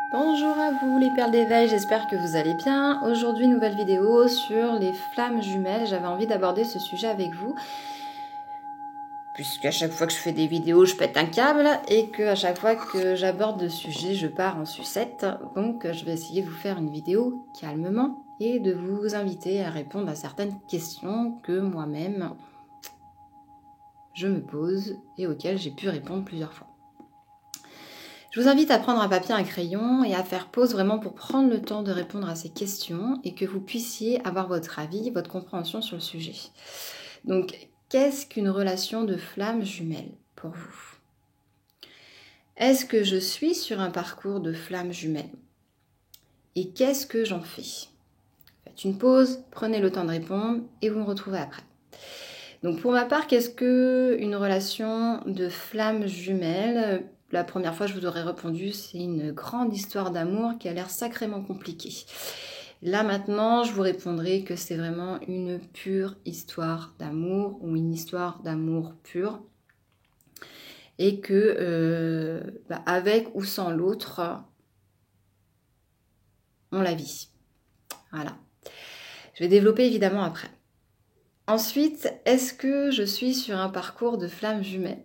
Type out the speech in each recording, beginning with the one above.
Bonjour à vous les perles d'éveil, j'espère que vous allez bien. Aujourd'hui, nouvelle vidéo sur les flammes jumelles. J'avais envie d'aborder ce sujet avec vous, puisqu'à chaque fois que je fais des vidéos, je pète un câble et qu'à chaque fois que j'aborde le sujet, je pars en sucette. Donc, je vais essayer de vous faire une vidéo calmement et de vous inviter à répondre à certaines questions que moi-même, je me pose et auxquelles j'ai pu répondre plusieurs fois. Je vous invite à prendre un papier, un crayon et à faire pause vraiment pour prendre le temps de répondre à ces questions et que vous puissiez avoir votre avis, votre compréhension sur le sujet. Donc, qu'est-ce qu'une relation de flamme jumelle pour vous? Est-ce que je suis sur un parcours de flamme jumelle? Et qu'est-ce que j'en fais? Faites une pause, prenez le temps de répondre et vous me retrouvez après. Donc pour ma part, qu'est-ce qu'une relation de flamme jumelle? La première fois, je vous aurais répondu, c'est une grande histoire d'amour qui a l'air sacrément compliquée. Là maintenant, je vous répondrai que c'est vraiment une pure histoire d'amour ou une histoire d'amour pure. Et que avec ou sans l'autre, on la vit. Voilà. Je vais développer évidemment après. Ensuite, est-ce que je suis sur un parcours de flamme jumelle?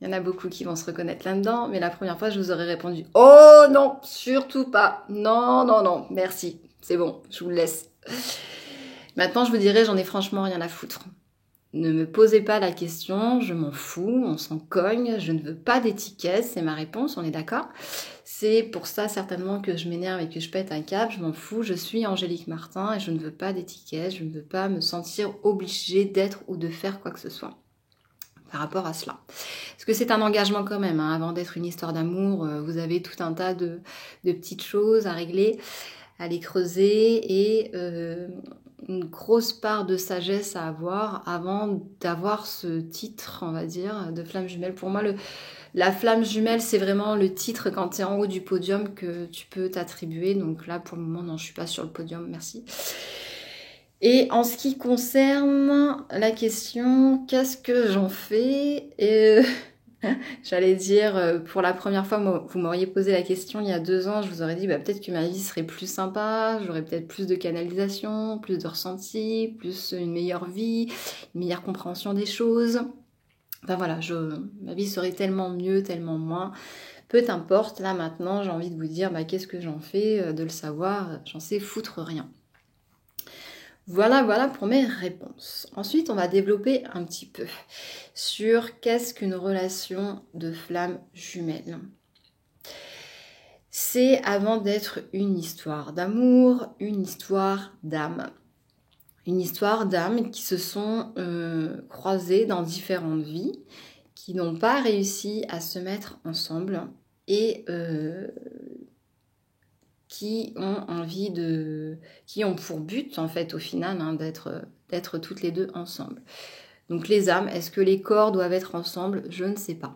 Il y en a beaucoup qui vont se reconnaître là-dedans, mais la première fois, je vous aurais répondu « Oh non, surtout pas. Non, non, non, merci. C'est bon, je vous le laisse. » Maintenant, je vous dirais, j'en ai franchement rien à foutre. Ne me posez pas la question, je m'en fous, on s'en cogne, je ne veux pas d'étiquette, c'est ma réponse, on est d'accord? C'est pour ça certainement que je m'énerve et que je pète un câble, je m'en fous, je suis Angélique Martin et je ne veux pas d'étiquette, je ne veux pas me sentir obligée d'être ou de faire quoi que ce soit par rapport à cela. Parce que c'est un engagement quand même, hein. Avant d'être une histoire d'amour, vous avez tout un tas de petites choses à régler, à les creuser et une grosse part de sagesse à avoir avant d'avoir ce titre, on va dire, de flamme jumelle. Pour moi, la flamme jumelle, c'est vraiment le titre quand tu es en haut du podium que tu peux t'attribuer. Donc là, pour le moment, non, je suis pas sur le podium, merci. Et en ce qui concerne la question, qu'est-ce que j'en fais? J'allais dire, pour la première fois, vous m'auriez posé la question il y a 2 ans, je vous aurais dit peut-être que ma vie serait plus sympa, j'aurais peut-être plus de canalisation, plus de ressenti, plus une meilleure vie, une meilleure compréhension des choses. Enfin voilà, ma vie serait tellement mieux, tellement moins. Peu importe, là maintenant j'ai envie de vous dire qu'est-ce que j'en fais, de le savoir, j'en sais foutre rien. Voilà pour mes réponses. Ensuite, on va développer un petit peu sur qu'est-ce qu'une relation de flamme jumelle. C'est avant d'être une histoire d'amour, une histoire d'âme. Une histoire d'âmes qui se sont croisées dans différentes vies, qui n'ont pas réussi à se mettre ensemble et qui ont pour but en fait au final d'être toutes les deux ensemble. Donc les âmes, est-ce que les corps doivent être ensemble? Je ne sais pas.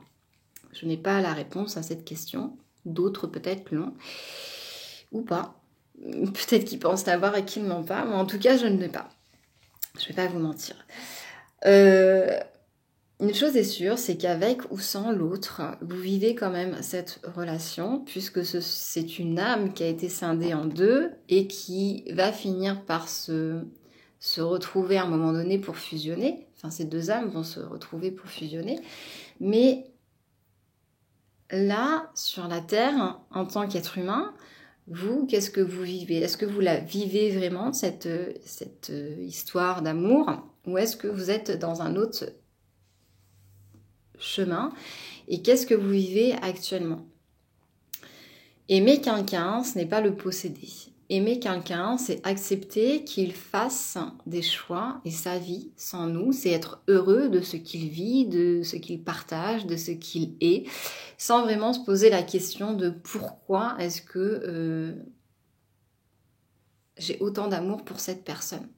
Je n'ai pas la réponse à cette question. D'autres peut-être l'ont ou pas. Peut-être qu'ils pensent l'avoir et qu'ils ne l'ont pas. Mais en tout cas, je ne l'ai pas. Je ne vais pas vous mentir. Une chose est sûre, c'est qu'avec ou sans l'autre, vous vivez quand même cette relation, puisque c'est une âme qui a été scindée en deux et qui va finir par se retrouver à un moment donné pour fusionner. Enfin, ces deux âmes vont se retrouver pour fusionner. Mais là, sur la Terre, en tant qu'être humain, vous, qu'est-ce que vous vivez? Est-ce que vous la vivez vraiment, cette histoire d'amour? Ou est-ce que vous êtes dans un autre chemin? Et qu'est-ce que vous vivez actuellement? Aimer quelqu'un, ce n'est pas le posséder. Aimer quelqu'un, c'est accepter qu'il fasse des choix et sa vie sans nous. C'est être heureux de ce qu'il vit, de ce qu'il partage, de ce qu'il est, sans vraiment se poser la question de pourquoi est-ce que j'ai autant d'amour pour cette personne.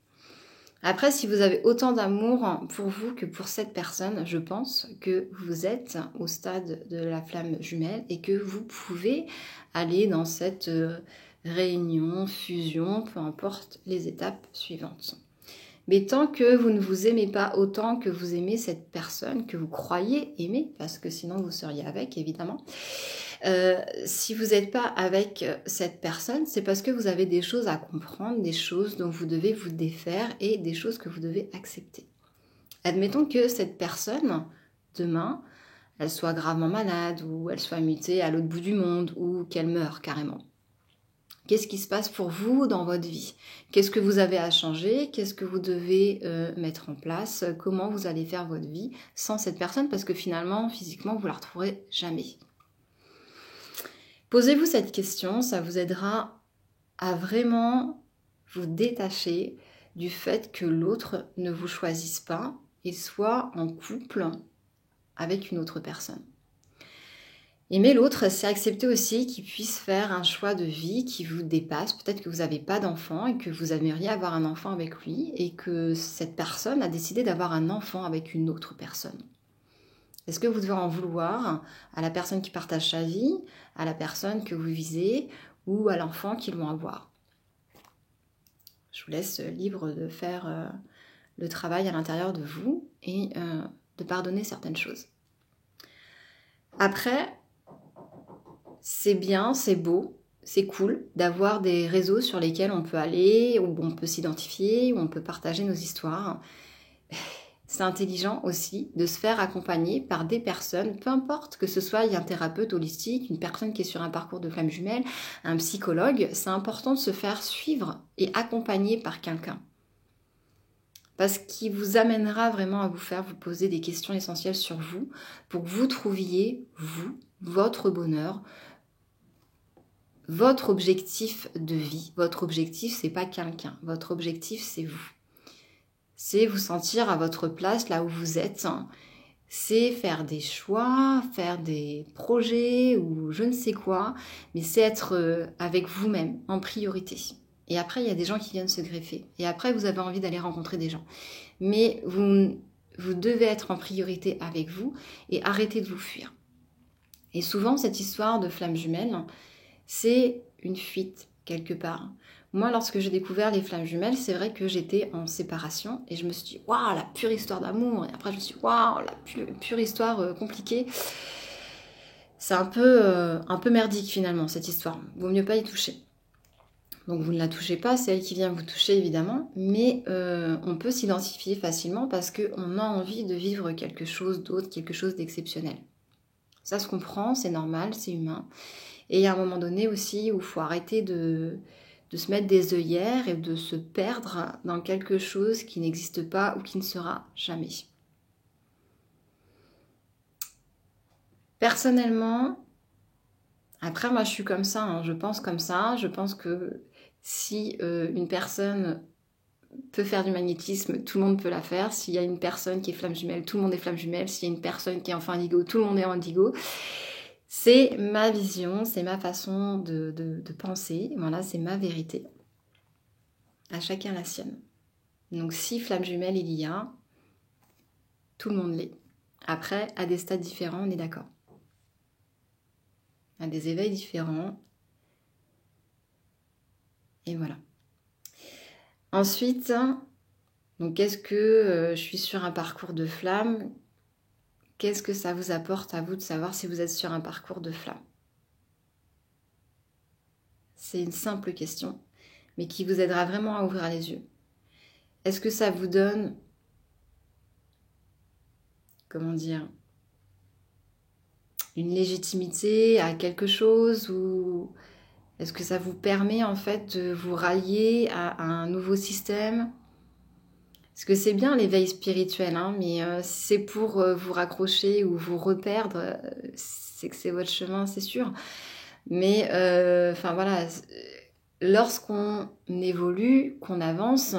Après, si vous avez autant d'amour pour vous que pour cette personne, je pense que vous êtes au stade de la flamme jumelle et que vous pouvez aller dans cette réunion, fusion, peu importe les étapes suivantes. Mais tant que vous ne vous aimez pas autant que vous aimez cette personne que vous croyez aimer, parce que sinon vous seriez avec, évidemment, si vous n'êtes pas avec cette personne, c'est parce que vous avez des choses à comprendre, des choses dont vous devez vous défaire et des choses que vous devez accepter. Admettons que cette personne, demain, elle soit gravement malade ou elle soit mutée à l'autre bout du monde ou qu'elle meure carrément. Qu'est-ce qui se passe pour vous dans votre vie? Qu'est-ce que vous avez à changer? Qu'est-ce que vous devez mettre en place? Comment vous allez faire votre vie sans cette personne? Parce que finalement, physiquement, vous la retrouverez jamais. Posez-vous cette question, ça vous aidera à vraiment vous détacher du fait que l'autre ne vous choisisse pas et soit en couple avec une autre personne. Aimer l'autre, c'est accepter aussi qu'il puisse faire un choix de vie qui vous dépasse. Peut-être que vous n'avez pas d'enfant et que vous aimeriez avoir un enfant avec lui et que cette personne a décidé d'avoir un enfant avec une autre personne. Est-ce que vous devez en vouloir à la personne qui partage sa vie, à la personne que vous visez ou à l'enfant qu'ils vont avoir? Je vous laisse libre de faire le travail à l'intérieur de vous et de pardonner certaines choses. Après, c'est bien, c'est beau, c'est cool d'avoir des réseaux sur lesquels on peut aller, où on peut s'identifier, où on peut partager nos histoires. C'est intelligent aussi de se faire accompagner par des personnes, peu importe que ce soit un thérapeute holistique, une personne qui est sur un parcours de flamme jumelle, un psychologue, c'est important de se faire suivre et accompagner par quelqu'un. Parce qu'il vous amènera vraiment à vous poser des questions essentielles sur vous, pour que vous trouviez, vous, votre bonheur, votre objectif de vie. Votre objectif, c'est pas quelqu'un. Votre objectif, c'est vous. C'est vous sentir à votre place, là où vous êtes. C'est faire des choix, faire des projets ou je ne sais quoi. Mais c'est être avec vous-même, en priorité. Et après, il y a des gens qui viennent se greffer. Et après, vous avez envie d'aller rencontrer des gens. Mais vous devez être en priorité avec vous et arrêter de vous fuir. Et souvent, cette histoire de flamme jumelle, c'est une fuite quelque part. Moi, lorsque j'ai découvert les flammes jumelles, c'est vrai que j'étais en séparation et je me suis dit, waouh, la pure histoire d'amour. Et après, je me suis dit, waouh, la pure histoire compliquée. C'est un peu merdique finalement, cette histoire. Vaut mieux pas y toucher. Donc, vous ne la touchez pas, c'est elle qui vient vous toucher évidemment, mais on peut s'identifier facilement parce qu'on a envie de vivre quelque chose d'autre, quelque chose d'exceptionnel. Ça se comprend, c'est normal, c'est humain. Et il y a un moment donné aussi où il faut arrêter de se mettre des œillères et de se perdre dans quelque chose qui n'existe pas ou qui ne sera jamais. Personnellement, après moi je suis comme ça, hein, je pense comme ça, je pense que si une personne peut faire du magnétisme, tout le monde peut la faire. S'il y a une personne qui est flamme jumelle, tout le monde est flamme jumelle. S'il y a une personne qui est enfant indigo, tout le monde est indigo. C'est ma vision, c'est ma façon de penser. Voilà, c'est ma vérité. À chacun la sienne. Donc si flamme jumelle il y a, tout le monde l'est. Après, à des stades différents, on est d'accord. À des éveils différents. Et voilà. Ensuite, donc est-ce que je suis sur un parcours de flamme? Qu'est-ce que ça vous apporte à vous de savoir si vous êtes sur un parcours de flamme? C'est une simple question, mais qui vous aidera vraiment à ouvrir les yeux. Est-ce que ça vous donne, comment dire, une légitimité à quelque chose ou est-ce que ça vous permet en fait de vous rallier à un nouveau système? Parce que c'est bien l'éveil spirituel, hein, mais si c'est pour vous raccrocher ou vous reperdre, c'est que c'est votre chemin, c'est sûr. Mais enfin voilà, lorsqu'on évolue, qu'on avance,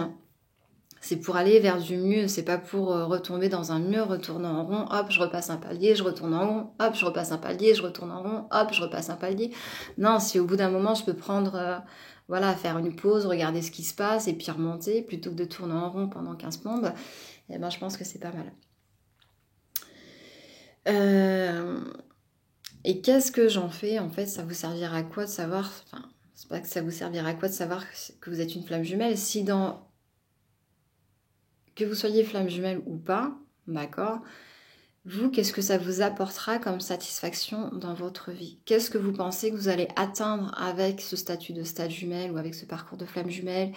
c'est pour aller vers du mieux, c'est pas pour retomber dans un mur, retourner en rond, hop, je repasse un palier, je retourne en rond, hop, je repasse un palier, je retourne en rond, hop, je repasse un palier. Non, si au bout d'un moment, je peux prendre, voilà, faire une pause, regarder ce qui se passe et puis remonter, plutôt que de tourner en rond pendant 15 plombes, eh ben, je pense que c'est pas mal. Et qu'est-ce que j'en fais? En fait, ça vous servira à quoi de savoir... Enfin, c'est pas que ça vous servira à quoi de savoir que vous êtes une flamme jumelle si dans que vous soyez flamme jumelle ou pas, d'accord, vous, qu'est-ce que ça vous apportera comme satisfaction dans votre vie? Qu'est-ce que vous pensez que vous allez atteindre avec ce statut de stade jumelle ou avec ce parcours de flamme jumelle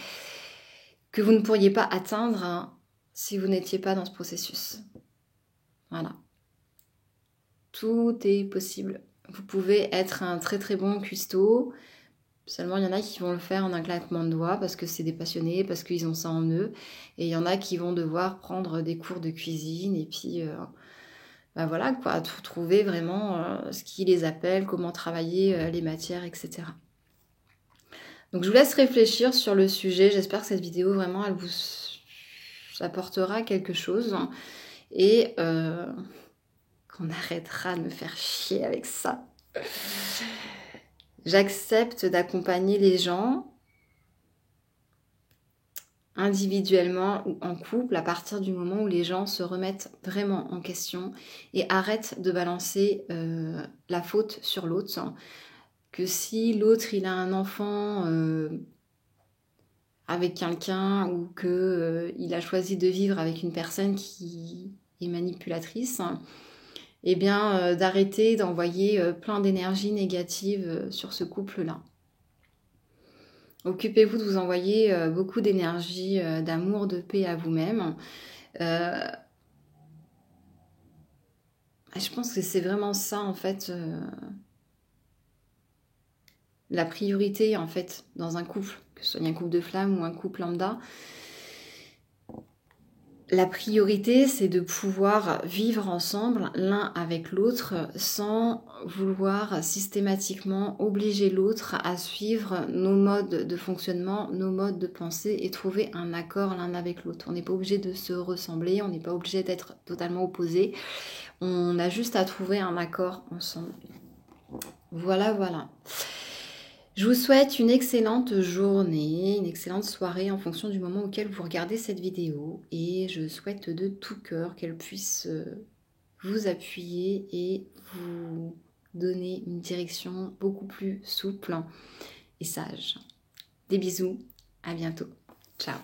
que vous ne pourriez pas atteindre hein, si vous n'étiez pas dans ce processus? Voilà. Tout est possible. Vous pouvez être un très très bon cuistot. Seulement, il y en a qui vont le faire en un claquement de doigts parce que c'est des passionnés, parce qu'ils ont ça en eux. Et il y en a qui vont devoir prendre des cours de cuisine et puis, ben voilà quoi, trouver vraiment ce qui les appelle, comment travailler les matières, etc. Donc, je vous laisse réfléchir sur le sujet. J'espère que cette vidéo, vraiment, elle vous apportera quelque chose. Et qu'on arrêtera de me faire chier avec ça. J'accepte d'accompagner les gens individuellement ou en couple à partir du moment où les gens se remettent vraiment en question et arrêtent de balancer la faute sur l'autre. Que si l'autre il a un enfant avec quelqu'un ou qu'il a choisi de vivre avec une personne qui est manipulatrice, eh bien d'arrêter d'envoyer plein d'énergie négative sur ce couple-là. Occupez-vous de vous envoyer beaucoup d'énergie, d'amour, de paix à vous-même. Je pense que c'est vraiment ça, en fait, la priorité, en fait, dans un couple, que ce soit un couple de flammes ou un couple lambda. La priorité, c'est de pouvoir vivre ensemble l'un avec l'autre sans vouloir systématiquement obliger l'autre à suivre nos modes de fonctionnement, nos modes de pensée et trouver un accord l'un avec l'autre. On n'est pas obligé de se ressembler, on n'est pas obligé d'être totalement opposés. On a juste à trouver un accord ensemble. Voilà, voilà. Je vous souhaite une excellente journée, une excellente soirée en fonction du moment auquel vous regardez cette vidéo et je souhaite de tout cœur qu'elle puisse vous appuyer et vous donner une direction beaucoup plus souple et sage. Des bisous, à bientôt. Ciao.